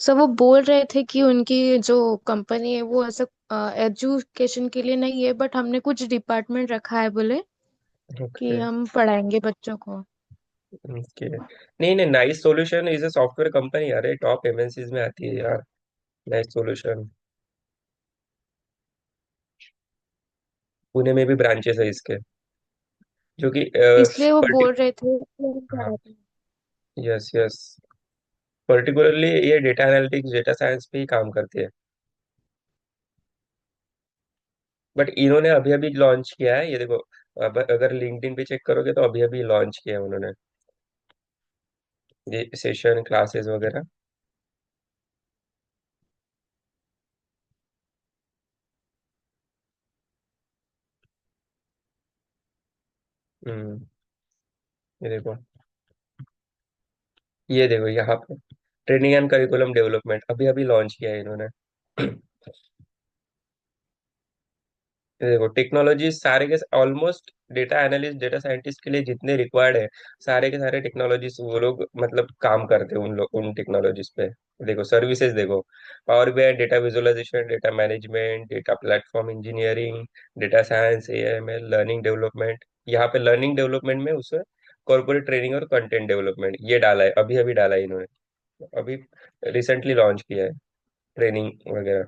सो वो बोल रहे थे कि उनकी जो कंपनी है वो ऐसा एजुकेशन के लिए नहीं है, बट हमने कुछ डिपार्टमेंट रखा है बोले कि ओके। हम पढ़ाएंगे बच्चों को। ओके, नहीं नहीं, nice solution is a software company, अरे टॉप एमएनसीज में आती है यार। नाइस सॉल्यूशन, पुणे में भी ब्रांचेस है इसके, जो कि इसलिए वो पर्टि बोल रहे थे कि हम हाँ, पढ़ाते हैं। यस यस, पर्टिकुलरली ये डेटा एनालिटिक्स डेटा साइंस पे ही काम करती है। बट इन्होंने अभी अभी लॉन्च किया है ये देखो, अब अगर लिंक्डइन पे चेक करोगे तो अभी अभी लॉन्च किया है उन्होंने ये सेशन क्लासेस वगैरह। हम्म, ये देखो यहाँ पे ट्रेनिंग एंड करिकुलम डेवलपमेंट अभी अभी लॉन्च किया है इन्होंने। ये देखो टेक्नोलॉजी सारे के almost data analyst data scientist के लिए जितने रिक्वायर्ड है, सारे के सारे टेक्नोलॉजीज वो लोग मतलब काम करते हैं उन लोग उन टेक्नोलॉजीज पे। देखो सर्विसेज देखो, Power BI, data visualisation, data management, data platform engineering, data science, AML, learning development. यहाँ पे लर्निंग डेवलपमेंट में उसमें कॉर्पोरेट ट्रेनिंग और कंटेंट डेवलपमेंट ये डाला है, अभी अभी डाला है इन्होंने, अभी रिसेंटली लॉन्च किया है ट्रेनिंग वगैरह।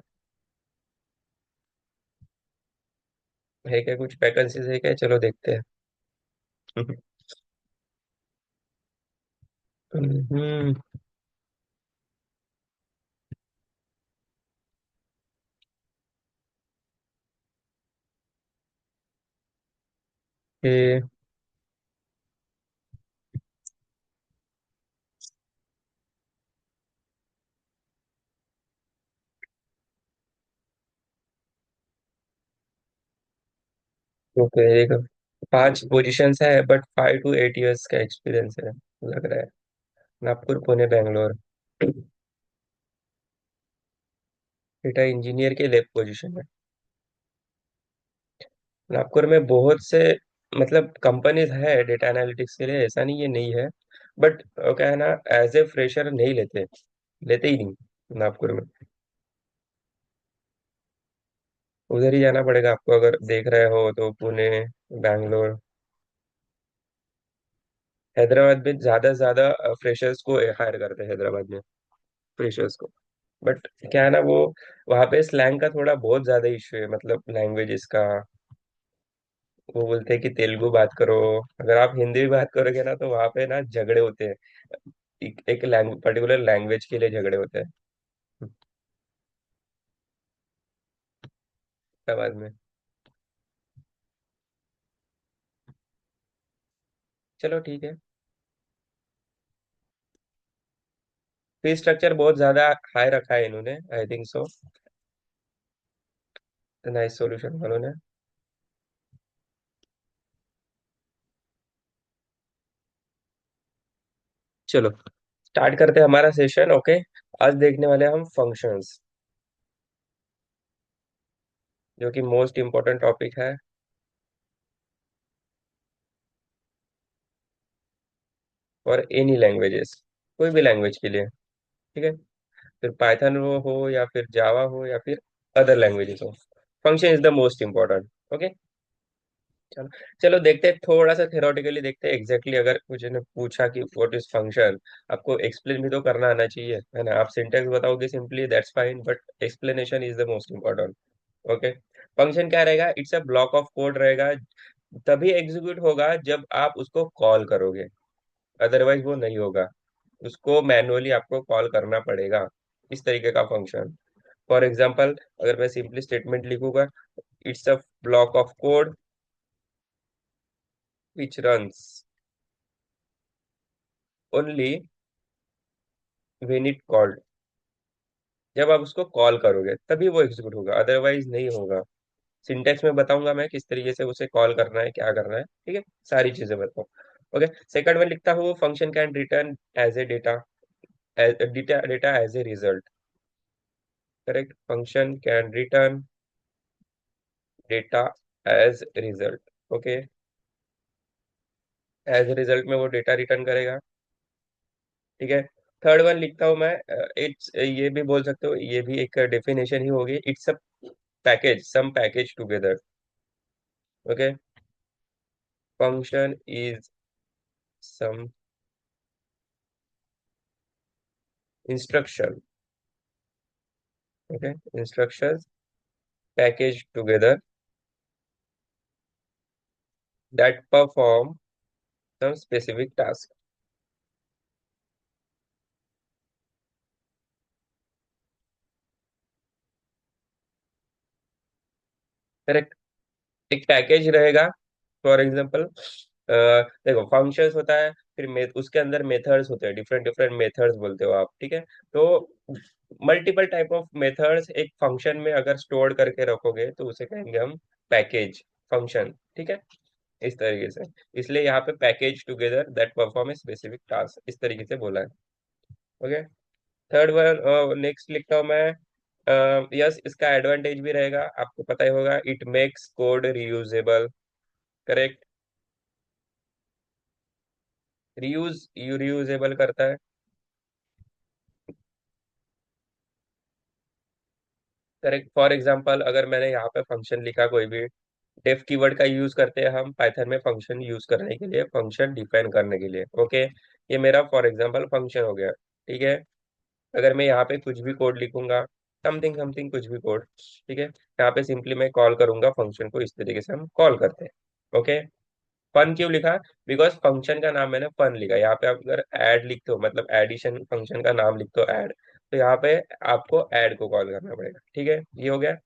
है क्या कुछ वैकेंसीज है क्या, चलो देखते हैं। हम्म। ये ओके, एक 5 पोजीशंस है बट 5 to 8 years का एक्सपीरियंस है लग रहा है। नागपुर, पुणे, बैंगलोर। डेटा इंजीनियर के लेफ्ट पोजीशन है। नागपुर में बहुत से मतलब कंपनीज है डेटा एनालिटिक्स के लिए, ऐसा नहीं ये नहीं है। बट क्या है ना, एज ए फ्रेशर नहीं लेते, लेते ही नहीं नागपुर में। उधर ही जाना पड़ेगा आपको अगर देख रहे हो तो, पुणे, बैंगलोर। हैदराबाद में ज्यादा से ज्यादा फ्रेशर्स को हायर करते हैं हैदराबाद में, फ्रेशर्स को। बट क्या है ना वो, वहाँ पे स्लैंग का थोड़ा बहुत ज्यादा इश्यू है, मतलब लैंग्वेजेस का। वो बोलते हैं कि तेलुगु बात करो, अगर आप हिंदी भी बात करोगे ना तो वहाँ पे ना झगड़े होते हैं, एक पर्टिकुलर लैंग्वेज के लिए झगड़े होते हैं हैदराबाद में। चलो ठीक है। फीस स्ट्रक्चर बहुत ज्यादा हाई रखा है इन्होंने, I think so. Nice solution वालों ने। चलो स्टार्ट करते हैं हमारा सेशन, ओके। आज देखने वाले हैं हम फंक्शंस, जो कि मोस्ट इम्पोर्टेंट टॉपिक है फॉर एनी लैंग्वेजेस, कोई भी लैंग्वेज के लिए, ठीक है। फिर पाइथन हो या फिर जावा हो या फिर अदर लैंग्वेजेस हो, function is the most important, okay. चलो, चलो देखते हैं थोड़ा सा थ्योरेटिकली देखते हैं एग्जैक्टली। अगर मुझे ने पूछा कि व्हाट इज फंक्शन, आपको एक्सप्लेन भी तो करना आना चाहिए, है ना। आप सिंटेक्स बताओगे simply, that's fine, but explanation is the most important, okay. Function क्या रहेगा, it's a block of code रहेगा, तभी एग्जीक्यूट होगा जब आप उसको कॉल करोगे, अदरवाइज वो नहीं होगा, उसको मैनुअली आपको कॉल करना पड़ेगा, इस तरीके का फंक्शन। फॉर एग्जाम्पल अगर मैं सिंपली स्टेटमेंट लिखूंगा, it's a block of code which runs only when it called, जब आप उसको कॉल करोगे तभी वो एग्जीक्यूट होगा, अदरवाइज नहीं होगा। सिंटेक्स में बताऊंगा मैं किस तरीके से उसे कॉल करना है, क्या करना है, ठीक है, सारी चीजें बताऊँ। ओके, सेकंड में लिखता हूँ function can return as a data, data data as a result, correct. Function can return data as result, okay. As result में वो डेटा रिटर्न करेगा, ठीक है। थर्ड वन लिखता हूँ मैं। इट्स, ये भी बोल सकते हो, ये भी एक डेफिनेशन ही होगी। It's a package, some package together. Okay, function is some instruction. Okay, instructions package together that perform some specific task. Correct. एक पैकेज रहेगा। फॉर एग्जांपल, देखो फंक्शंस होता है, फिर उसके अंदर मेथड्स होते हैं, डिफरेंट डिफरेंट मेथड्स बोलते हो आप, ठीक है। तो मल्टीपल टाइप ऑफ मेथड्स एक फंक्शन में अगर स्टोर करके रखोगे तो उसे कहेंगे हम पैकेज फंक्शन, ठीक है। इस तरीके से, इसलिए यहाँ पे package together that perform a specific task, इस तरीके से बोला है। ओके, थर्ड वन नेक्स्ट लिखता हूँ मैं। यस, इसका एडवांटेज भी रहेगा, आपको पता ही होगा, it makes code reusable. Correct, reusable करता है। करेक्ट, फॉर एग्जांपल अगर मैंने यहाँ पे फंक्शन लिखा कोई भी, डेफ कीवर्ड का यूज करते हैं हम पाइथन में फंक्शन यूज करने के लिए, फंक्शन डिफाइन करने के लिए। ओके, ये मेरा फॉर एग्जांपल फंक्शन हो गया, ठीक है। अगर मैं यहाँ पे कुछ भी कोड लिखूंगा, समथिंग समथिंग कुछ भी कोड, ठीक है, यहाँ पे सिंपली मैं कॉल करूंगा फंक्शन को, इस तरीके से हम कॉल करते हैं। ओके, फन क्यों लिखा? बिकॉज फंक्शन का नाम मैंने फन लिखा। यहाँ पे आप अगर ऐड लिखते हो, मतलब एडिशन फंक्शन का नाम लिखते हो ऐड, तो यहाँ पे आपको ऐड को कॉल करना पड़ेगा, ठीक है। ये हो गया,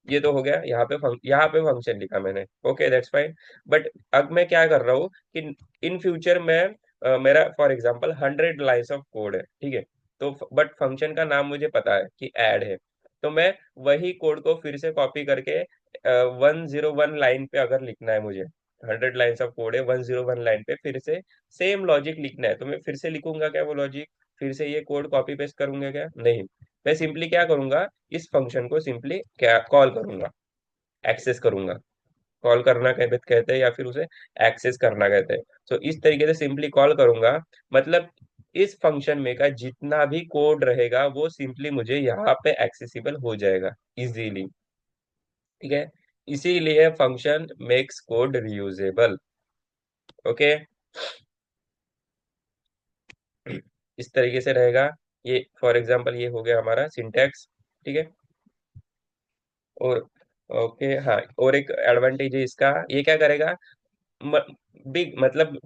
ये तो हो गया। यहाँ पे फंक्शन लिखा मैंने, ओके दैट्स फाइन। बट अब मैं क्या कर रहा हूँ कि इन फ्यूचर में मेरा for example 100 lines of code है, ठीक है। तो बट फंक्शन का नाम मुझे पता है कि ऐड है, तो मैं वही कोड को फिर से कॉपी करके 101 लाइन पे अगर लिखना है मुझे, 100 लाइन्स ऑफ कोड है, 101 लाइन पे फिर से सेम लॉजिक लिखना है, तो मैं फिर से लिखूंगा क्या वो लॉजिक? फिर से ये कोड कॉपी पेस्ट करूंगा क्या? नहीं, मैं सिंपली क्या करूंगा, इस फंक्शन को सिंपली क्या कॉल करूंगा, एक्सेस करूंगा। कॉल करना कहते हैं या फिर उसे एक्सेस करना कहते हैं। तो इस तरीके से सिंपली कॉल करूंगा, मतलब इस फंक्शन में का जितना भी कोड रहेगा वो सिंपली मुझे यहाँ पे एक्सेसिबल हो जाएगा इजीली, ठीक है। इसीलिए function makes code reusable. Okay, इस तरीके से रहेगा ये। फॉर एग्जांपल ये हो गया हमारा सिंटैक्स, ठीक है। और ओके, हाँ, और एक एडवांटेज है इसका, ये क्या करेगा, बिग मतलब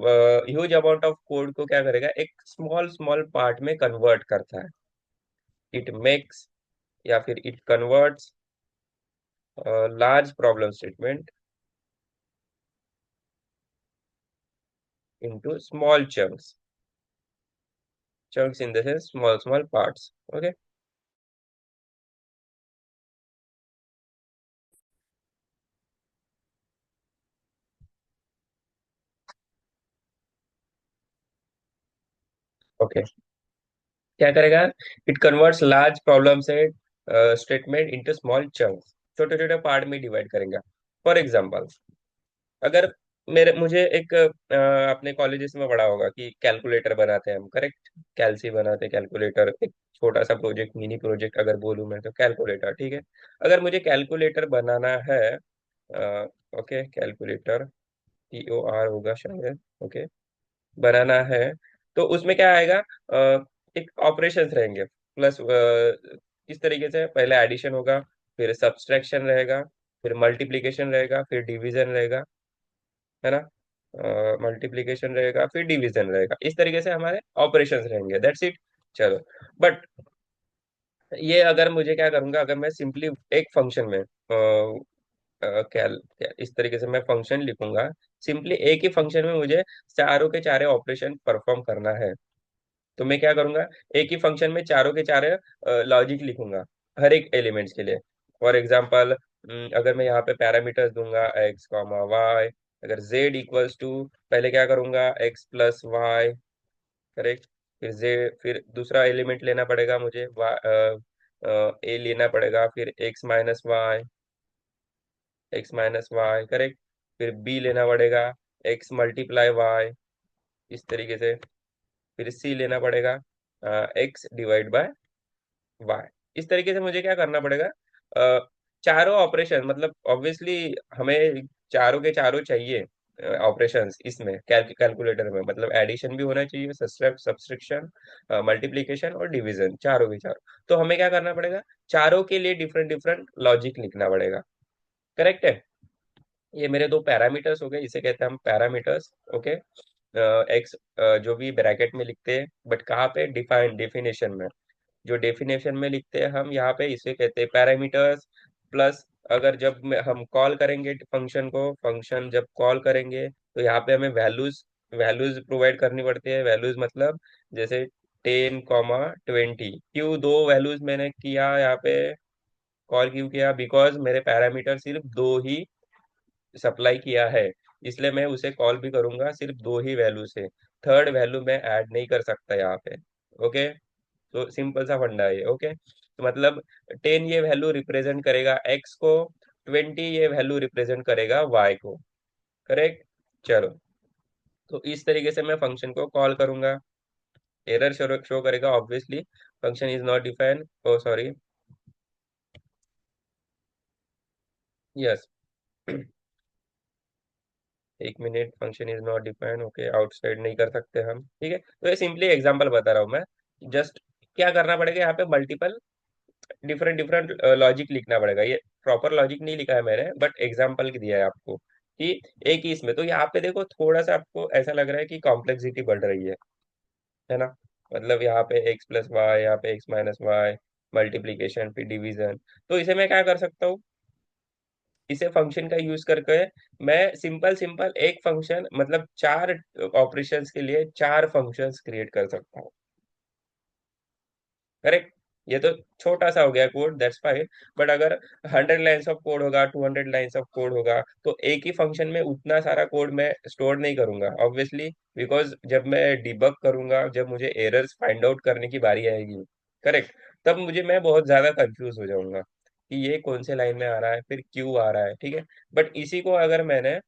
ह्यूज अमाउंट ऑफ कोड को क्या करेगा, एक स्मॉल स्मॉल पार्ट में कन्वर्ट करता है। इट मेक्स या फिर it converts large problem statement into small chunks. Chunks in the sense small small parts. Okay, okay, क्या करेगा, इट कन्वर्ट्स लार्ज प्रॉब्लम से स्टेटमेंट इनटू स्मॉल चंक्स, छोटे छोटे पार्ट में डिवाइड करेगा। फॉर एग्जांपल, अगर मेरे मुझे एक अपने कॉलेजेस में पढ़ा होगा कि कैलकुलेटर बनाते हैं हम, करेक्ट, कैलसी बनाते हैं कैलकुलेटर, एक छोटा सा प्रोजेक्ट, मिनी प्रोजेक्ट अगर बोलूं मैं तो कैलकुलेटर, ठीक है। अगर मुझे कैलकुलेटर बनाना है, ओके, कैलकुलेटर, TOR होगा शायद, ओके, बनाना है, तो उसमें क्या आएगा, एक ऑपरेशंस रहेंगे, प्लस इस तरीके से पहले एडिशन होगा, फिर सब्सट्रैक्शन रहेगा, फिर मल्टीप्लिकेशन रहेगा, फिर डिवीजन रहेगा, है ना। मल्टीप्लिकेशन रहेगा, फिर डिवीजन रहेगा, इस तरीके से हमारे ऑपरेशंस रहेंगे, दैट्स इट। चलो, बट ये अगर मुझे क्या करूंगा, अगर मैं सिंपली एक फंक्शन में क्या इस तरीके से मैं फंक्शन लिखूंगा, सिंपली एक ही फंक्शन में मुझे चारों के चारे ऑपरेशन परफॉर्म करना है, तो मैं क्या करूंगा, एक ही फंक्शन में चारों के चारे लॉजिक लिखूंगा हर एक एलिमेंट्स के लिए। फॉर एग्जांपल, अगर मैं यहाँ पे पैरामीटर्स दूंगा एक्स कॉमा वाई, अगर जेड इक्वल्स टू, पहले क्या करूंगा, एक्स प्लस वाई, करेक्ट, फिर जेड, फिर दूसरा एलिमेंट लेना पड़ेगा मुझे, ए लेना पड़ेगा, फिर एक्स माइनस वाई, करेक्ट, फिर बी लेना पड़ेगा, एक्स मल्टीप्लाई वाई, इस तरीके से, फिर सी लेना पड़ेगा, एक्स डिवाइड बाय वाई। इस तरीके से मुझे क्या करना पड़ेगा, अ, चारों ऑपरेशन, मतलब ऑब्वियसली हमें चारों के चारों चाहिए ऑपरेशंस इसमें, कैलकुलेटर में, मतलब एडिशन भी होना चाहिए, सब्सट्रैक्शन, मल्टीप्लिकेशन और डिवीजन, चारों के चारों। तो हमें क्या करना पड़ेगा, चारों के लिए डिफरेंट डिफरेंट लॉजिक लिखना पड़ेगा। करेक्ट है। ये मेरे दो पैरामीटर्स हो गए, इसे कहते हैं हम पैरामीटर्स। ओके। एक्स जो भी ब्रैकेट में लिखते हैं, बट कहाँ पे, डेफिनेशन में। जो डेफिनेशन में लिखते हैं हम यहाँ पे, इसे कहते हैं पैरामीटर्स। प्लस अगर जब हम कॉल करेंगे फंक्शन को, फंक्शन जब कॉल करेंगे तो यहाँ पे हमें वैल्यूज वैल्यूज प्रोवाइड करनी पड़ती है। वैल्यूज मतलब जैसे 10, 20, क्यों दो वैल्यूज मैंने किया यहाँ पे, कॉल क्यों किया, बिकॉज मेरे पैरामीटर सिर्फ दो ही सप्लाई किया है, इसलिए मैं उसे कॉल भी करूंगा सिर्फ दो ही वैल्यू से। थर्ड वैल्यू मैं ऐड नहीं कर सकता यहाँ पे। ओके। तो सिंपल सा फंडा है ये। ओके, तो मतलब 10 ये वैल्यू रिप्रेजेंट करेगा एक्स को, 20 ये वैल्यू रिप्रेजेंट करेगा वाई को। करेक्ट। चलो, तो इस तरीके से मैं फंक्शन को कॉल करूंगा। एरर शो करेगा obviously, function is not define, oh sorry, yes. एक minute, function is not define, okay, outside नहीं कर सकते हम, ठीक है। तो ये सिंपली एग्जांपल बता रहा हूँ मैं। जस्ट क्या करना पड़ेगा यहाँ पे, मल्टीपल डिफरेंट डिफरेंट लॉजिक लिखना पड़ेगा। ये प्रॉपर लॉजिक नहीं लिखा है मैंने, बट एग्जांपल दिया है आपको कि एक ही इसमें। तो यहाँ पे देखो, थोड़ा सा आपको ऐसा लग रहा है कि कॉम्प्लेक्सिटी बढ़ रही है ना। मतलब यहाँ पे एक्स प्लस वाई, यहाँ पे एक्स माइनस वाई, मल्टीप्लीकेशन फिर डिवीजन। तो इसे मैं क्या कर सकता हूँ, इसे फंक्शन का यूज करके मैं सिंपल सिंपल एक फंक्शन, मतलब चार ऑपरेशंस के लिए चार फंक्शंस क्रिएट कर सकता हूँ। करेक्ट। ये तो छोटा सा हो गया कोड, दैट्स फाइन। बट अगर 100 लाइन्स ऑफ कोड होगा, 200 लाइन्स ऑफ कोड होगा, तो एक ही फंक्शन में उतना सारा कोड मैं स्टोर नहीं करूंगा ऑब्वियसली। बिकॉज जब मैं डिबग करूंगा, जब मुझे एरर्स फाइंड आउट करने की बारी आएगी, करेक्ट, तब मैं बहुत ज्यादा कंफ्यूज हो जाऊंगा कि ये कौन से लाइन में आ रहा है, फिर क्यों आ रहा है, ठीक है। बट इसी को अगर मैंने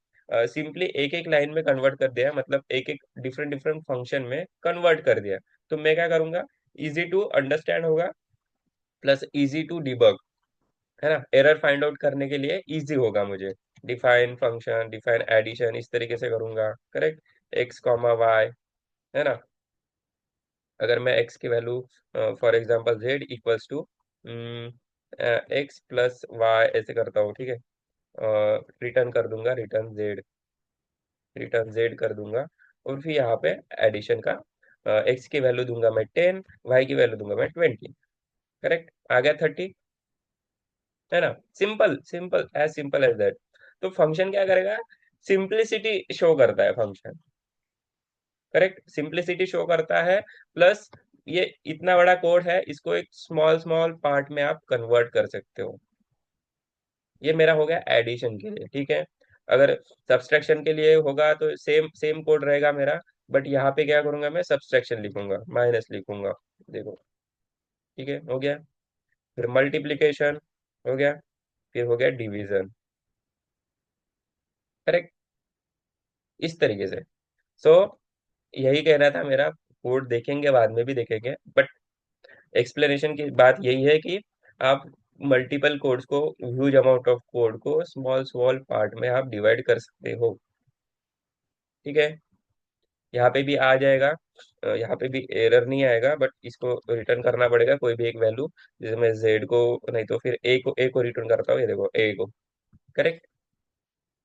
सिंपली एक एक लाइन में कन्वर्ट कर दिया, मतलब एक एक डिफरेंट डिफरेंट फंक्शन में कन्वर्ट कर दिया, तो मैं क्या करूंगा, इजी टू अंडरस्टैंड होगा, प्लस इजी टू डिबग, है ना। एरर फाइंड आउट करने के लिए इजी होगा मुझे। डिफाइन फंक्शन, डिफाइन एडिशन, इस तरीके से करूंगा। करेक्ट। एक्स कॉमा वाई, है ना। अगर मैं एक्स की value, for example Z equals to X plus Y ऐसे करता हूँ, ठीक है। रिटर्न कर दूंगा, रिटर्न जेड कर दूंगा। और फिर यहाँ पे एडिशन का, एक्स की वैल्यू दूंगा मैं 10, वाई की वैल्यू दूंगा मैं 20। करेक्ट, आ गया 30, है ना। Simple simple, as simple as that. तो फंक्शन क्या करेगा, सिंप्लिसिटी शो करता है फंक्शन। करेक्ट, सिंप्लिसिटी शो करता है। प्लस ये इतना बड़ा कोड है, इसको एक स्मॉल स्मॉल पार्ट में आप कन्वर्ट कर सकते हो। ये मेरा हो गया एडिशन के लिए, ठीक है। अगर सब्सट्रैक्शन के लिए होगा तो सेम सेम कोड रहेगा मेरा, बट यहाँ पे क्या करूंगा, मैं सब्सट्रैक्शन लिखूंगा, माइनस लिखूंगा। देखो, ठीक है, हो गया। फिर मल्टीप्लीकेशन हो गया, फिर हो गया डिवीजन। करेक्ट। इस तरीके से। सो यही कहना था मेरा। कोड देखेंगे, बाद में भी देखेंगे, बट एक्सप्लेनेशन की बात यही है कि आप मल्टीपल कोड्स को, ह्यूज अमाउंट ऑफ कोड को स्मॉल स्मॉल पार्ट में आप डिवाइड कर सकते हो, ठीक है। यहाँ पे भी आ जाएगा, यहाँ पे भी एरर नहीं आएगा, बट इसको रिटर्न करना पड़ेगा कोई भी एक वैल्यू। जैसे मैं जेड को, नहीं तो फिर ए को रिटर्न करता हूँ, ये देखो ए को। करेक्ट।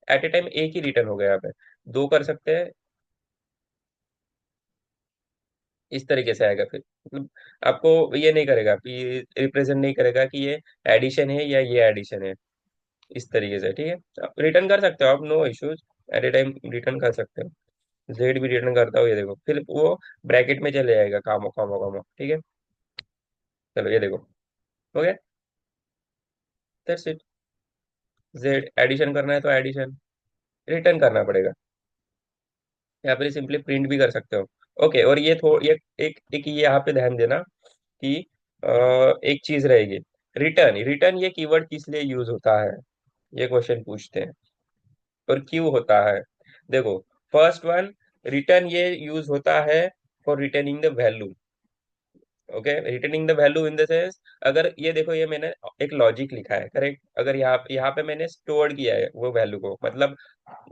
एट ए टाइम एक ही रिटर्न हो गया, यहाँ पे दो कर सकते हैं। इस तरीके से आएगा फिर, मतलब आपको ये नहीं करेगा कि, रिप्रेजेंट नहीं करेगा कि ये एडिशन है या ये एडिशन है। इस तरीके से, ठीक है। आप रिटर्न कर सकते हो, आप no issues, at a time return कर सकते हो। जेड भी रिटर्न करता हो, ये देखो, फिर वो ब्रैकेट में चले जाएगा, कामो कामो कामो, ठीक है। चलो ये देखो, हो गया, दैट्स इट। जेड एडिशन करना है तो एडिशन, रिटर्न करना पड़ेगा। या फिर सिंपली प्रिंट भी कर सकते हो। ओके, और ये ये एक एक ये यहाँ पे ध्यान देना कि एक चीज रहेगी, रिटर्न। रिटर्न ये कीवर्ड किस लिए यूज होता है, ये क्वेश्चन पूछते हैं, और क्यों होता है। देखो, फर्स्ट वन, रिटर्न ये यूज होता है for returning the value. Okay, returning the value in the sense, अगर ये देखो ये मैंने एक लॉजिक लिखा है करेक्ट, अगर यहाँ यहाँ पे मैंने स्टोर किया है वो वैल्यू को, मतलब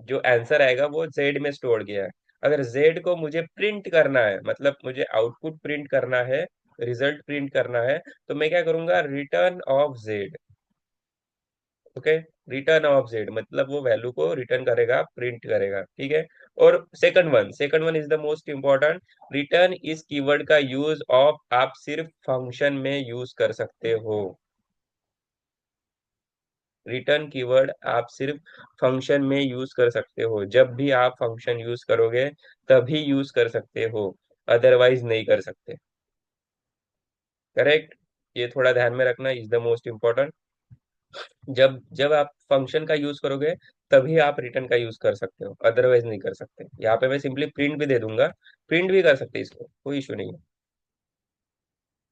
जो आंसर आएगा वो जेड में स्टोर किया है। अगर जेड को मुझे प्रिंट करना है, मतलब मुझे आउटपुट प्रिंट करना है, रिजल्ट प्रिंट करना है, तो मैं क्या करूंगा, return of Z. Okay, return of Z मतलब वो वैल्यू को रिटर्न करेगा, प्रिंट करेगा, ठीक है। और second one is the most important, return इस कीवर्ड का यूज ऑफ आप सिर्फ फंक्शन में यूज कर सकते हो। रिटर्न कीवर्ड आप सिर्फ फंक्शन में यूज कर सकते हो, जब भी आप फंक्शन यूज करोगे तभी यूज कर सकते हो, अदरवाइज नहीं कर सकते। करेक्ट, ये थोड़ा ध्यान में रखना, इज द मोस्ट इम्पोर्टेंट। जब जब आप फंक्शन का यूज करोगे तभी आप रिटर्न का यूज कर सकते हो, अदरवाइज नहीं कर सकते। यहाँ पे मैं सिंपली प्रिंट भी दे दूंगा, प्रिंट भी कर सकते हैं, इसको कोई इशू नहीं है।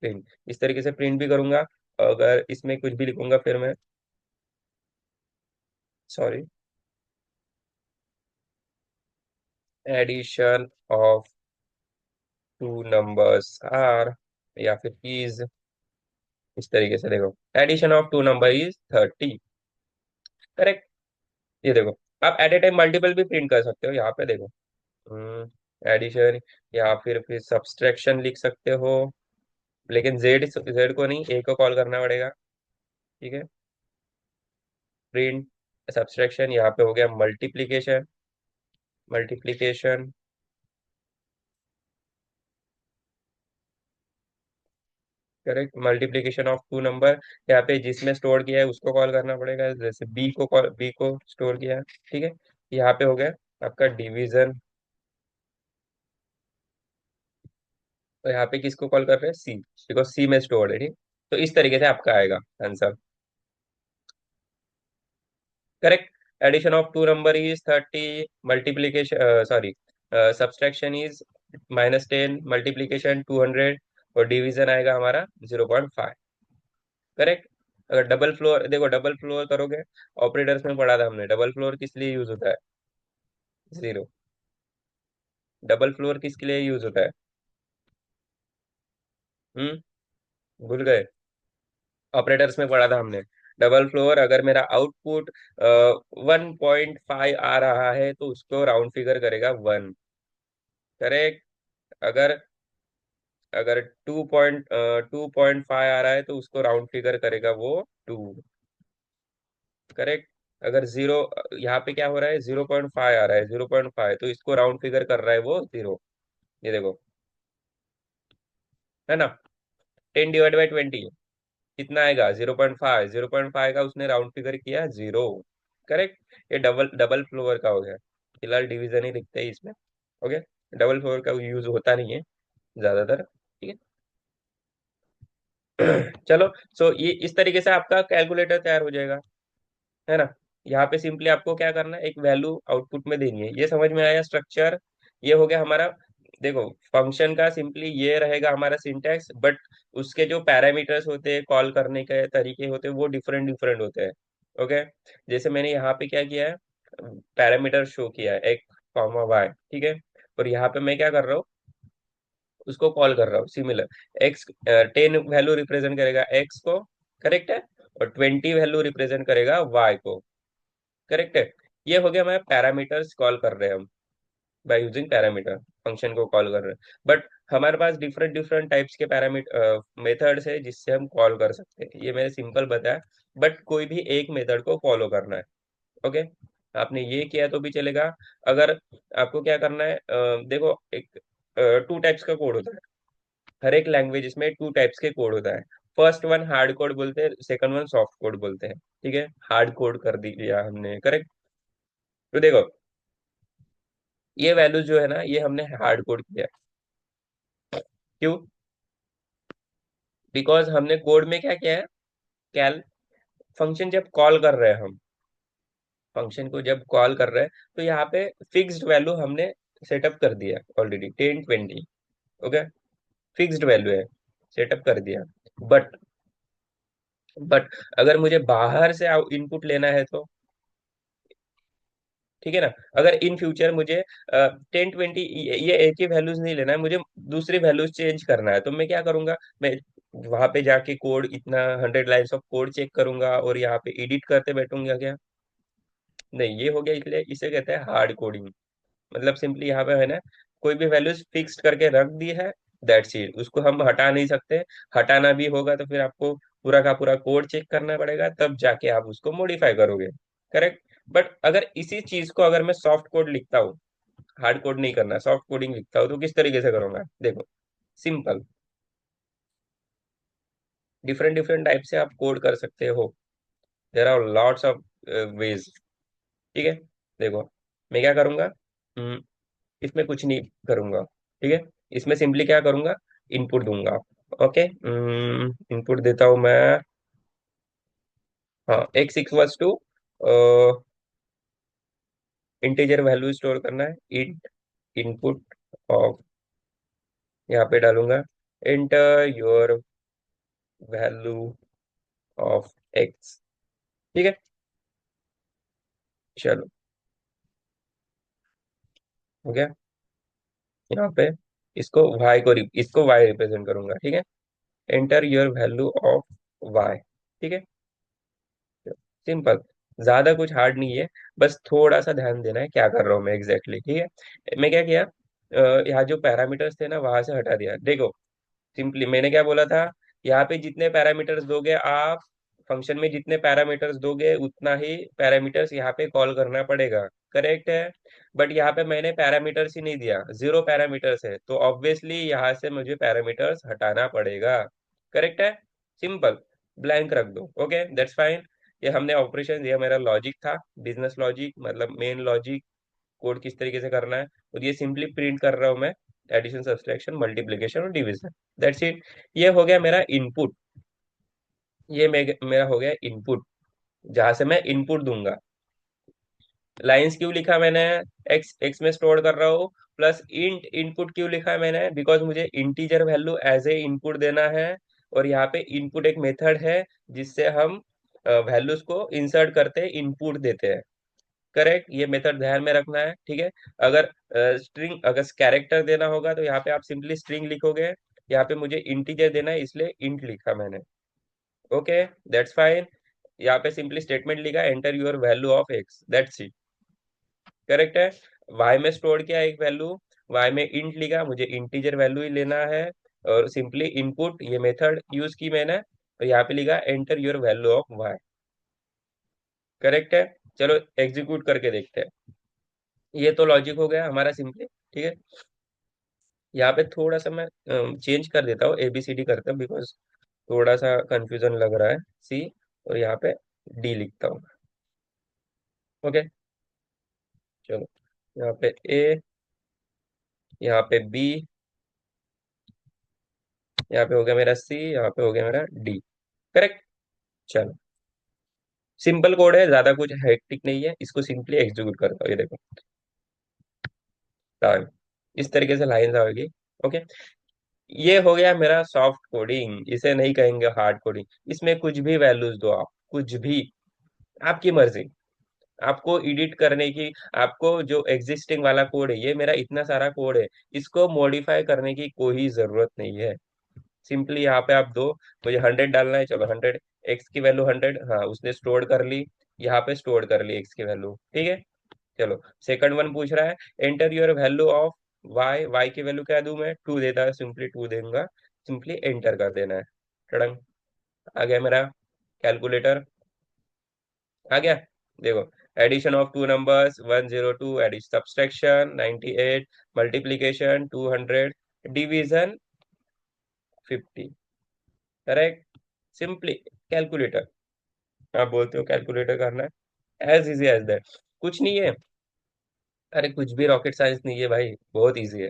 प्रिंट इस तरीके से प्रिंट भी करूंगा, अगर इसमें कुछ भी लिखूंगा फिर मैं, sorry, addition of two numbers are, या फिर इज, इस तरीके से देखो, addition of two number is 30। Correct, ये देखो, आप एट ए टाइम मल्टीपल भी प्रिंट कर सकते हो, यहाँ पे देखो, एडिशन, या फिर सब्सट्रैक्शन लिख सकते हो, लेकिन जेड जेड को नहीं, ए को कॉल करना पड़ेगा, ठीक है। प्रिंट सब्सट्रैक्शन, यहाँ पे हो गया multiplication, multiplication, correct, multiplication of two number, यहाँ पे जिसमें स्टोर किया है उसको कॉल करना पड़ेगा, जैसे बी को स्टोर किया है, ठीक है। यहाँ पे हो गया आपका डिवीजन, तो यहाँ पे किसको कॉल कर रहे हैं, सी, बिकॉज सी में स्टोर्ड है, ठीक। तो इस तरीके से आपका आएगा answer. Correct, addition of two number is 30, multiplication sorry, subtraction is -10, multiplication 200, और डिवीजन आएगा हमारा 0.5। करेक्ट, अगर डबल फ्लोर देखो, डबल फ्लोर करोगे, ऑपरेटर्स में पढ़ा था हमने, डबल फ्लोर किस लिए यूज होता है, जीरो। डबल फ्लोर किसके लिए यूज होता है, भूल गए, ऑपरेटर्स में पढ़ा था हमने। डबल फ्लोर, अगर मेरा आउटपुट 1.5 आ रहा है तो उसको राउंड फिगर करेगा 1। करेक्ट, अगर अगर 2.5 आ रहा है तो उसको राउंड फिगर करेगा वो 2। करेक्ट, अगर जीरो, यहाँ पे क्या हो रहा है, 0.5 आ रहा है, 0.5, तो इसको राउंड फिगर कर रहा है वो 0। ये देखो, है ना, 10/20 कितना आएगा, 0.5, 0.5 का उसने राउंड फिगर किया 0। करेक्ट, ये डबल डबल फ्लोर का हो गया, फिलहाल डिवीजन ही लिखते हैं इसमें। ओके, डबल फ्लोर का यूज होता नहीं है ज्यादातर, ठीक है। चलो, सो ये इस तरीके से आपका कैलकुलेटर तैयार हो जाएगा, है ना। यहाँ पे सिंपली आपको क्या करना है, एक वैल्यू आउटपुट में देनी है, ये समझ में आया स्ट्रक्चर। ये हो गया हमारा, देखो फंक्शन का सिंपली ये रहेगा हमारा सिंटैक्स, बट उसके जो पैरामीटर्स होते हैं, कॉल करने के तरीके होते हैं, वो डिफरेंट डिफरेंट होते हैं। ओके, जैसे मैंने यहाँ पे क्या किया है, पैरामीटर शो किया है x, y, ठीक है। और यहाँ पे मैं क्या कर रहा हूँ, उसको कॉल कर रहा हूँ, सिमिलर, एक्स 10 वैल्यू रिप्रेजेंट करेगा एक्स को, करेक्ट है, और 20 वैल्यू रिप्रेजेंट करेगा वाई को। करेक्ट है, ये हो गया, हमारे पैरामीटर्स कॉल कर रहे हैं हम, बाय यूजिंग पैरामीटर फंक्शन को कॉल कर रहे हैं। बट हमारे पास डिफरेंट डिफरेंट टाइप्स के पैरामीटर मेथड्स है जिससे हम कॉल कर सकते हैं, ये मैंने सिंपल बताया, बट कोई भी एक मेथड को फॉलो करना है। ओके, आपने ये किया तो भी चलेगा। अगर आपको क्या करना है, देखो एक 2 टाइप्स का कोड होता है, हर एक लैंग्वेज में 2 टाइप्स के कोड होता है। फर्स्ट वन हार्ड कोड बोलते हैं, सेकंड वन सॉफ्ट कोड बोलते हैं, ठीक है। हार्ड कोड कर दिया हमने, करेक्ट। तो देखो, ये वैल्यू जो है ना, ये हमने हार्ड कोड किया है। क्यों, बिकॉज हमने कोड में क्या किया है, कैल फंक्शन जब कॉल कर रहे हैं हम, फंक्शन को जब कॉल कर रहे हैं, तो यहाँ पे फिक्स्ड वैल्यू हमने सेटअप कर दिया ऑलरेडी, 10, 20। ओके, फिक्स्ड वैल्यू है, सेटअप कर दिया। बट बट अगर मुझे बाहर से इनपुट लेना है तो ठीक है ना। अगर इन फ्यूचर मुझे 10 20 ये एक ही वैल्यूज नहीं लेना है, मुझे दूसरी वैल्यूज चेंज करना है, तो मैं क्या करूंगा, मैं वहां पे जाके कोड इतना 100 लाइन्स ऑफ कोड चेक करूंगा और यहाँ पे एडिट करते बैठूंगा क्या? नहीं, ये हो गया, इसलिए इसे कहते हैं हार्ड कोडिंग। मतलब सिंपली यहाँ पे है ना, कोई भी वैल्यूज फिक्स करके रख दी है, दैट्स इट, उसको हम हटा नहीं सकते। हटाना भी होगा तो फिर आपको पूरा का पूरा कोड चेक करना पड़ेगा, तब जाके आप उसको मॉडिफाई करोगे। करेक्ट। बट अगर इसी चीज को अगर मैं सॉफ्ट कोड लिखता हूँ, हार्ड कोड नहीं करना, सॉफ्ट कोडिंग लिखता हूँ, तो किस तरीके से करूंगा देखो। सिंपल, डिफरेंट डिफरेंट टाइप से आप कोड कर सकते हो। There are lots of ways. ठीक है। देखो, मैं क्या करूंगा, इसमें कुछ नहीं करूंगा। ठीक है। इसमें सिंपली क्या करूंगा, इनपुट दूंगा। ओके, इनपुट देता हूं मैं। हाँ, x equals to integer value store करना है, इंट इनपुट ऑफ, यहाँ पे डालूंगा enter your value of x। ठीक है। चलो, हो गया। यहाँ पे इसको y रिप्रेजेंट करूंगा। ठीक है। Enter your value of y। ठीक है। सिंपल, ज्यादा कुछ हार्ड नहीं है, बस थोड़ा सा ध्यान देना है क्या कर रहा हूँ मैं एग्जैक्टली exactly, ठीक है। मैं क्या किया, यहाँ जो पैरामीटर्स थे ना वहां से हटा दिया। देखो, सिंपली मैंने क्या बोला था, यहाँ पे जितने पैरामीटर्स दोगे आप, फंक्शन में जितने पैरामीटर्स दोगे उतना ही पैरामीटर्स यहाँ पे कॉल करना पड़ेगा। करेक्ट है। बट यहाँ पे मैंने पैरामीटर्स ही नहीं दिया, 0 पैरामीटर्स है, तो ऑब्वियसली यहाँ से मुझे पैरामीटर्स हटाना पड़ेगा। करेक्ट है। सिंपल, ब्लैंक रख दो। Okay, that's fine. ये हमने ऑपरेशन, ये मेरा लॉजिक था, बिजनेस लॉजिक, मतलब मेन लॉजिक, कोड किस तरीके से करना है। और ये सिंपली प्रिंट कर रहा हूँ मैं, एडिशन सब्सट्रैक्शन मल्टीप्लिकेशन और डिवीजन, दैट्स इट। ये हो गया मेरा इनपुट, मेरा हो गया इनपुट, जहां से मैं इनपुट दूंगा। लाइंस क्यों लिखा मैंने, एक्स एक्स में स्टोर कर रहा हूँ, प्लस इंट इनपुट क्यों लिखा है मैंने, बिकॉज मुझे integer value as a input देना है। और यहाँ पे इनपुट एक मेथड है जिससे हम वैल्यूज को इंसर्ट करते हैं, इनपुट देते हैं। करेक्ट, ये मेथड ध्यान में रखना है। ठीक है। अगर स्ट्रिंग, अगर कैरेक्टर देना होगा तो यहाँ पे आप सिंपली स्ट्रिंग लिखोगे। यहाँ पे मुझे इंटीजर देना है, इसलिए इंट लिखा मैंने। Okay, that's fine. यहाँ पे सिंपली स्टेटमेंट लिखा, enter your value of x, that's it. Correct है। वाई में स्टोर किया एक वैल्यू, वाई में इंट लिखा, मुझे इंटीजर वैल्यू ही लेना है। और सिंपली इनपुट, ये मेथड यूज की मैंने, और यहाँ पे लिखा enter your value of y. Correct है। चलो एग्जीक्यूट करके देखते हैं। ये तो लॉजिक हो गया हमारा सिंपली। ठीक है। यहाँ पे थोड़ा सा मैं चेंज कर देता हूँ, एबीसीडी करता हूँ, बिकॉज थोड़ा सा कंफ्यूजन लग रहा है। सी, और यहाँ पे डी लिखता हूँ। ओके, चलो, यहाँ पे ए, यहाँ पे बी, यहाँ पे हो गया मेरा सी, यहाँ पे हो गया मेरा डी। करेक्ट। चलो, सिंपल कोड है, ज्यादा कुछ हेक्टिक नहीं है, इसको सिंपली एग्जीक्यूट करता हूँ। ये देखो, टाइम, इस तरीके से लाइन आएगी। ओके, ये हो गया मेरा सॉफ्ट कोडिंग, इसे नहीं कहेंगे हार्ड कोडिंग। इसमें कुछ भी वैल्यूज दो आप, कुछ भी, आपकी मर्जी, आपको एडिट करने की, आपको जो एग्जिस्टिंग वाला कोड है, ये मेरा इतना सारा कोड है, इसको मॉडिफाई करने की कोई जरूरत नहीं है। सिंपली यहाँ पे आप दो, मुझे 100 डालना है, चलो 100, एक्स की वैल्यू 100, हाँ उसने स्टोर कर ली, यहाँ पे स्टोर कर ली एक्स की वैल्यू। ठीक है। चलो, सेकंड वन पूछ रहा है, enter your value of y, y की वैल्यू क्या दूं मैं, 2 देता है, सिंपली 2 दूंगा, सिंपली एंटर कर देना है। टड़ंग, आ गया मेरा कैलकुलेटर, आ गया। देखो, addition of two numbers 102, addition subtraction 98, multiplication 200, division 50। Correct. Simply calculator, आप बोलते हो कैलकुलेटर करना है, एज इजी एज दैट, कुछ नहीं है। अरे कुछ भी रॉकेट साइंस नहीं है भाई, बहुत इजी है।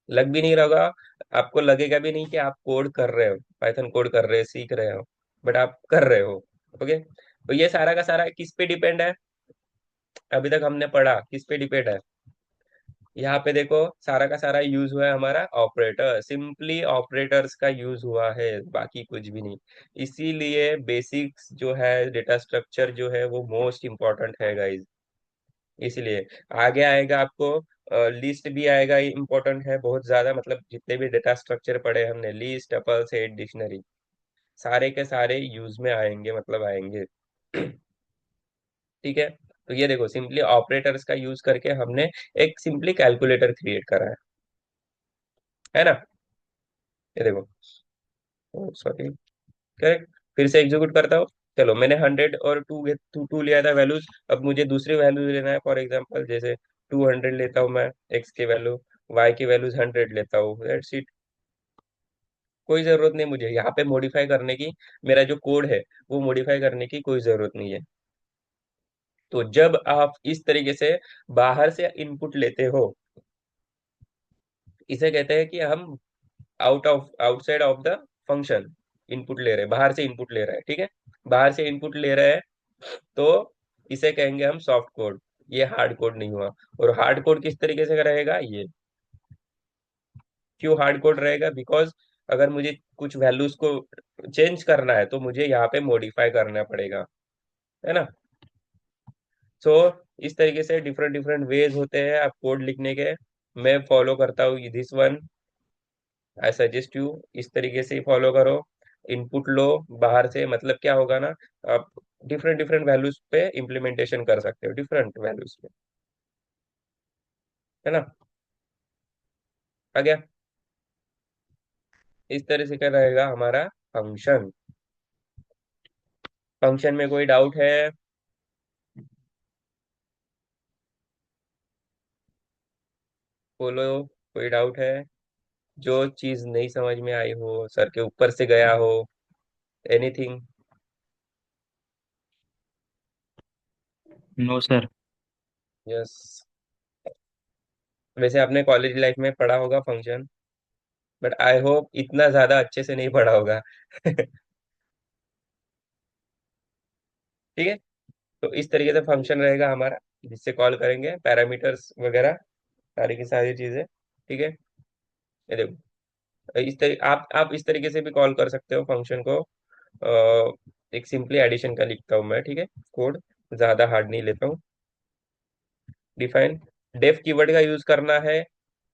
लग भी नहीं रहा, आपको लगेगा भी नहीं कि आप कोड कर रहे हो, पाइथन कोड कर रहे हो, सीख रहे हो, बट आप कर रहे हो। ओके, तो ये सारा का सारा किस पे डिपेंड है, अभी तक हमने पढ़ा किस पे डिपेंड है। यहाँ पे देखो, सारा का सारा यूज हुआ है हमारा ऑपरेटर, सिंपली ऑपरेटर्स का यूज हुआ है, बाकी कुछ भी नहीं। इसीलिए बेसिक्स जो है, डेटा स्ट्रक्चर जो है, वो मोस्ट इंपॉर्टेंट है गाइज। इसलिए आगे आएगा आपको लिस्ट भी आएगा, इम्पोर्टेंट है बहुत ज्यादा, मतलब जितने भी डेटा स्ट्रक्चर पढ़े हमने, लिस्ट, टपल, सेट, डिक्शनरी, सारे के सारे यूज में आएंगे, मतलब आएंगे। ठीक है। तो ये देखो, सिंपली ऑपरेटर्स का यूज करके हमने एक सिंपली कैलकुलेटर क्रिएट करा है ना। ये देखो, सॉरी, करेक्ट। फिर से एग्जीक्यूट करता हूँ। चलो, मैंने 100 और टू टू लिया था वैल्यूज, अब मुझे दूसरी वैल्यूज लेना है। फॉर एग्जांपल जैसे 200 लेता हूँ मैं, एक्स की वैल्यू, वाई की वैल्यूज 100 लेता हूँ, दैट्स इट। कोई जरूरत नहीं मुझे यहाँ पे मॉडिफाई करने की, मेरा जो कोड है वो मॉडिफाई करने की कोई जरूरत नहीं है। तो जब आप इस तरीके से बाहर से इनपुट लेते हो, इसे कहते हैं कि हम outside of the function input ले रहे हैं, बाहर से इनपुट ले रहे हैं। ठीक है, बाहर से इनपुट ले रहे हैं, तो इसे कहेंगे हम सॉफ्ट कोड। ये हार्ड कोड नहीं हुआ। और हार्ड कोड किस तरीके से रहेगा ये, क्यों हार्ड कोड रहेगा, बिकॉज अगर मुझे कुछ वैल्यूज को चेंज करना है तो मुझे यहाँ पे मॉडिफाई करना पड़ेगा, है ना। सो इस तरीके से डिफरेंट डिफरेंट वेज होते हैं आप कोड लिखने के। मैं फॉलो करता हूँ this one, I suggest you इस तरीके से ही फॉलो करो। इनपुट लो बाहर से, मतलब क्या होगा ना, आप डिफरेंट डिफरेंट वैल्यूज पे इम्प्लीमेंटेशन कर सकते हो, डिफरेंट वैल्यूज पे, है ना। आ गया। इस तरह से क्या रहेगा हमारा फंक्शन। फंक्शन में कोई डाउट है? बोलो, कोई डाउट है? जो चीज नहीं समझ में आई हो, सर के ऊपर से गया हो, एनीथिंग? No sir. यस। वैसे आपने कॉलेज लाइफ में पढ़ा होगा फंक्शन, बट आई होप इतना ज्यादा अच्छे से नहीं पढ़ा होगा। ठीक है। तो इस तरीके से फंक्शन रहेगा हमारा, जिससे कॉल करेंगे पैरामीटर्स वगैरह, सारी की सारी चीजें। ठीक है। ये देखो, आप इस तरीके से भी कॉल कर सकते हो फंक्शन को। एक सिंपली एडिशन का लिखता हूँ मैं, ठीक है, कोड, ज्यादा हार्ड नहीं लेता हूँ। डिफाइन, डेफ कीवर्ड का यूज करना है।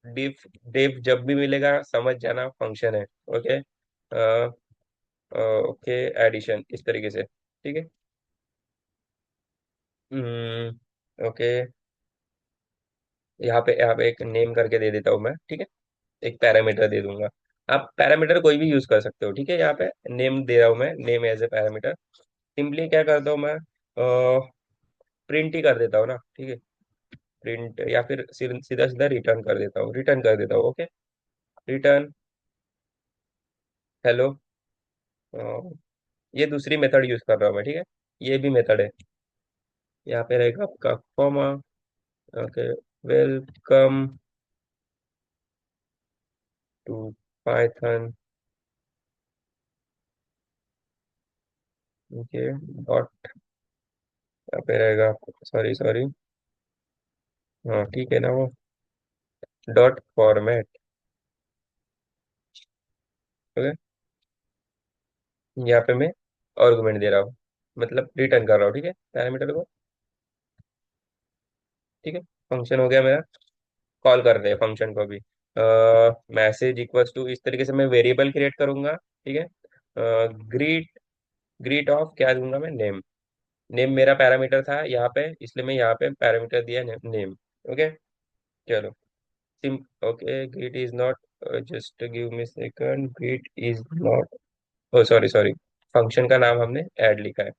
डिफ डेफ जब भी मिलेगा समझ जाना फंक्शन है। ओके। ओके, एडिशन इस तरीके से, ठीक है। ओके, यहाँ पे एक नेम करके दे देता हूँ मैं, ठीक है। एक पैरामीटर दे दूंगा। आप पैरामीटर कोई भी यूज कर सकते हो, ठीक है। यहाँ पे नेम दे रहा हूँ मैं, name as a parameter. Simply क्या करता हूँ मैं, प्रिंट ही कर देता हूँ ना, ठीक है। प्रिंट, या फिर सीधा सीधा रिटर्न कर देता हूँ, रिटर्न कर देता हूँ। Okay, return hello. ये दूसरी मेथड यूज कर रहा हूँ मैं, ठीक है। ये भी मेथड है। यहाँ पे रहेगा आपका comma. Okay, welcome to Python. Okay, dot, यहाँ पे रहेगा, सॉरी सॉरी, हाँ ठीक है ना वो, डॉट फॉर्मेट। ओके, यहाँ पे मैं आर्गुमेंट दे रहा हूँ, मतलब रिटर्न कर रहा हूँ, ठीक है, पैरामीटर को। ठीक है, फंक्शन हो गया मेरा। कॉल कर रहे हैं फंक्शन को भी। मैसेज इक्वल्स टू, इस तरीके से मैं वेरिएबल क्रिएट करूंगा, ठीक है। ग्रीट, ग्रीट ऑफ क्या दूंगा मैं, नेम। नेम मेरा पैरामीटर था यहाँ पे, इसलिए मैं यहाँ पे पैरामीटर दिया नेम। ओके, चलो। सिम okay, greet is not, just give me second, greet is not, oh sorry sorry, function का नाम हमने ऐड लिखा है,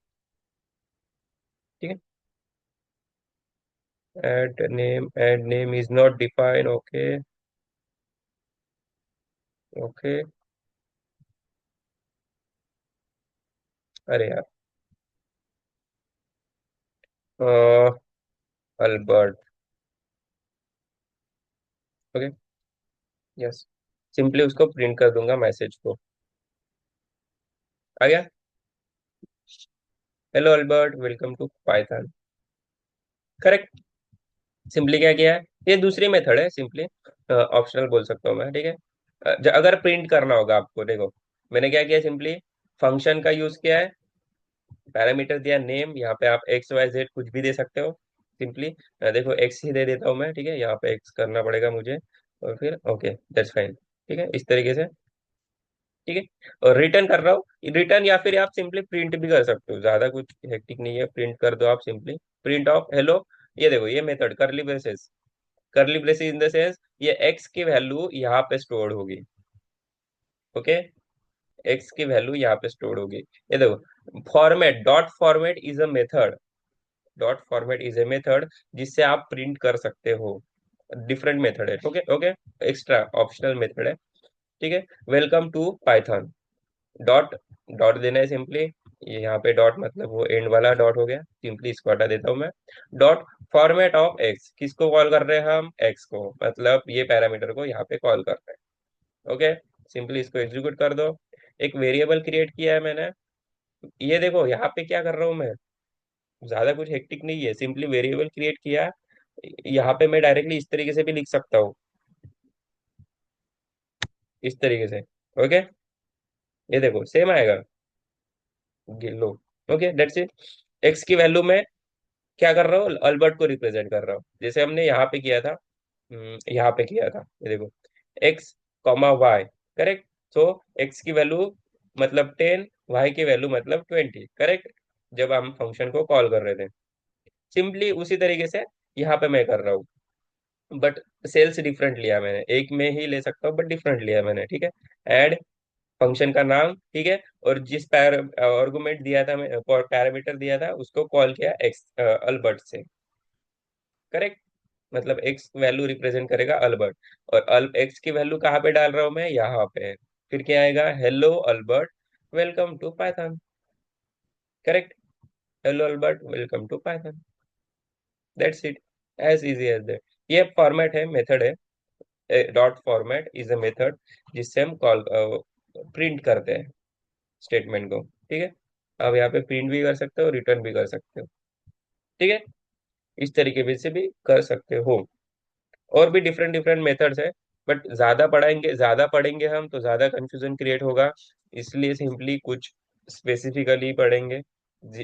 ठीक है। Add name is not define. Okay, okay, अरे यार, अल्बर्ट। ओके, यस, सिंपली उसको प्रिंट कर दूंगा मैसेज को। आ गया, hello Albert, welcome to Python. Correct. Simply क्या किया है, ये दूसरी मेथड है, सिंपली ऑप्शनल बोल सकता हूँ मैं, ठीक है। अगर प्रिंट करना होगा आपको, देखो मैंने क्या किया, सिंपली फंक्शन का यूज किया है, पैरामीटर दिया नेम, यहाँ पे आप एक्स वाई जेड कुछ भी दे सकते हो। सिंपली देखो एक्स ही दे देता हूँ मैं, ठीक है, यहाँ पे एक्स करना पड़ेगा मुझे, और फिर ओके दैट्स फाइन, ठीक है, इस तरीके से, ठीक है। और रिटर्न कर रहा हूँ, रिटर्न या फिर आप सिंपली प्रिंट भी कर सकते हो, ज्यादा कुछ हेक्टिक नहीं है, प्रिंट कर दो आप सिंपली, प्रिंट ऑफ हेलो। ये देखो ये मेथड करली ब्रेसेस, करली ब्रेसेस इन द सेंस ये एक्स की वैल्यू यहाँ पे स्टोर होगी, ओके, एक्स की वैल्यू यहाँ पे स्टोर होगी। ये देखो format, dot format is a method, dot format is a method जिससे आप प्रिंट कर सकते हो, डिफरेंट मेथड है, okay okay, extra optional method है, ठीक है। Welcome to Python, dot, dot देना है सिंपली, ये यहाँ पे डॉट मतलब वो एंड वाला डॉट हो गया, सिंपली इसको हटा देता हूँ मैं। डॉट फॉर्मेट ऑफ एक्स, किसको कॉल कर रहे हैं हम, एक्स को, मतलब ये पैरामीटर को यहाँ पे कॉल कर रहे हैं, ओके। सिंपली इसको एग्जीक्यूट कर दो। एक वेरिएबल क्रिएट किया है मैंने, ये देखो यहाँ पे क्या कर रहा हूँ मैं, ज्यादा कुछ हेक्टिक नहीं है, सिंपली वेरिएबल क्रिएट किया, यहाँ पे मैं डायरेक्टली इस तरीके से भी लिख सकता हूँ, इस तरीके से, ओके, ये देखो सेम आएगा, लो, ओके दैट्स इट। एक्स की वैल्यू में क्या कर रहा हूँ, अल्बर्ट को रिप्रेजेंट कर रहा हूँ, जैसे हमने यहाँ पे किया था, यहाँ पे किया था, ये देखो एक्स कॉमा वाई, करेक्ट। सो एक्स की वैल्यू मतलब 10, वाई की वैल्यू मतलब 20, करेक्ट, जब हम फंक्शन को कॉल कर रहे थे, सिंपली उसी तरीके से यहाँ पे मैं कर रहा हूँ, बट सेल्स डिफरेंट लिया मैंने, एक में ही ले सकता हूँ बट डिफरेंट लिया मैंने, ठीक है। ऐड फंक्शन का नाम, ठीक है, और जिस आर्गुमेंट दिया था मैं, पैरामीटर दिया था उसको कॉल किया एक्स अल्बर्ट से, करेक्ट, मतलब एक्स वैल्यू रिप्रेजेंट करेगा अल्बर्ट, और एक्स की वैल्यू कहाँ पे डाल रहा हूँ मैं, यहाँ पे, फिर क्या आएगा, hello Albert welcome to Python, correct, hello Albert welcome to Python, that's it, as easy as that. ये फॉर्मेट है, मेथड है, dot format is a method जिससे हम कॉल प्रिंट करते हैं स्टेटमेंट को, ठीक है। आप यहाँ पे प्रिंट भी कर सकते हो, रिटर्न भी कर सकते हो, ठीक है, इस तरीके से भी कर सकते हो। और भी डिफरेंट डिफरेंट मेथड्स है, बट ज्यादा पढ़ेंगे हम तो ज्यादा कंफ्यूजन क्रिएट होगा, इसलिए सिंपली कुछ स्पेसिफिकली पढ़ेंगे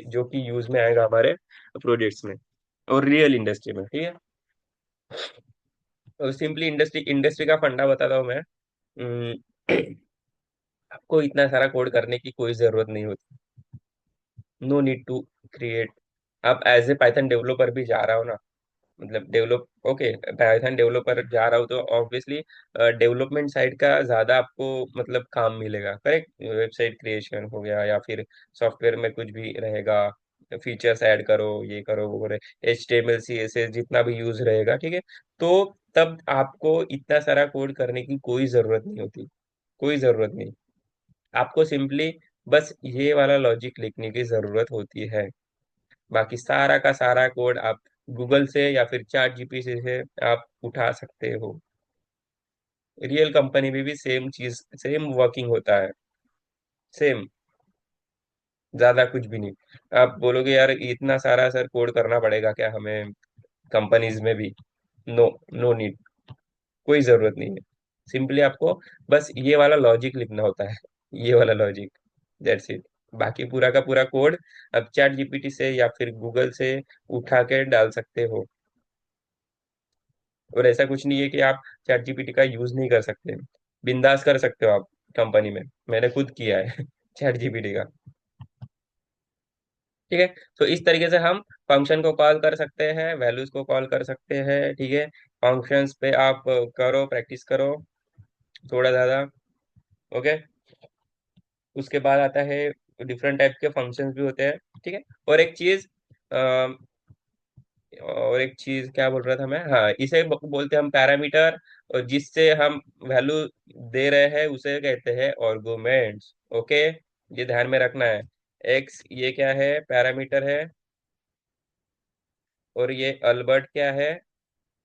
जो कि यूज में आएगा हमारे प्रोजेक्ट्स में और रियल इंडस्ट्री में, ठीक है। और सिंपली इंडस्ट्री इंडस्ट्री का फंडा बताता हूँ मैं। आपको इतना सारा कोड करने की कोई जरूरत नहीं होती, नो नीड टू क्रिएट। आप एज ए पाइथन डेवलपर भी जा रहा हो ना, मतलब डेवलप, ओके, पाइथन डेवलपर जा रहा हो तो ऑब्वियसली डेवलपमेंट साइड का ज्यादा आपको मतलब काम मिलेगा, करेक्ट, वेबसाइट क्रिएशन हो गया या फिर सॉफ्टवेयर में कुछ भी रहेगा, फीचर्स ऐड करो, ये करो वो करो, HTML CSS जितना भी यूज रहेगा, ठीक है। तो तब आपको इतना सारा कोड करने की कोई जरूरत नहीं होती, कोई जरूरत नहीं, आपको सिंपली बस ये वाला लॉजिक लिखने की जरूरत होती है, बाकी सारा का सारा कोड आप गूगल से या फिर चैट जीपीटी से आप उठा सकते हो, रियल कंपनी में भी सेम चीज, सेम वर्किंग होता है, सेम, ज्यादा कुछ भी नहीं। आप बोलोगे यार इतना सारा सर कोड करना पड़ेगा क्या हमें कंपनीज में भी, नो, नो नीड, कोई जरूरत नहीं है, सिंपली आपको बस ये वाला लॉजिक लिखना होता है, ये वाला लॉजिक, दैट्स इट, बाकी पूरा का पूरा कोड अब चैट जीपीटी से या फिर गूगल से उठा के डाल सकते हो। और ऐसा कुछ नहीं है कि आप चैट जीपीटी का यूज नहीं कर सकते, बिंदास कर सकते हो आप कंपनी में, मैंने खुद किया है चैट जीपीटी का, ठीक है। तो इस तरीके से हम फंक्शन को कॉल कर सकते हैं, वैल्यूज को कॉल कर सकते हैं, ठीक है। फंक्शंस पे आप करो, प्रैक्टिस करो थोड़ा ज्यादा, ओके। उसके बाद आता है डिफरेंट टाइप के फंक्शंस भी होते हैं, ठीक है। और एक चीज, और एक चीज क्या बोल रहा था मैं, हाँ, इसे बोलते हैं हम पैरामीटर, और जिससे हम वैल्यू दे रहे हैं उसे कहते हैं आर्गुमेंट्स, ओके, ये ध्यान में रखना है। एक्स ये क्या है, पैरामीटर है, और ये अल्बर्ट क्या है,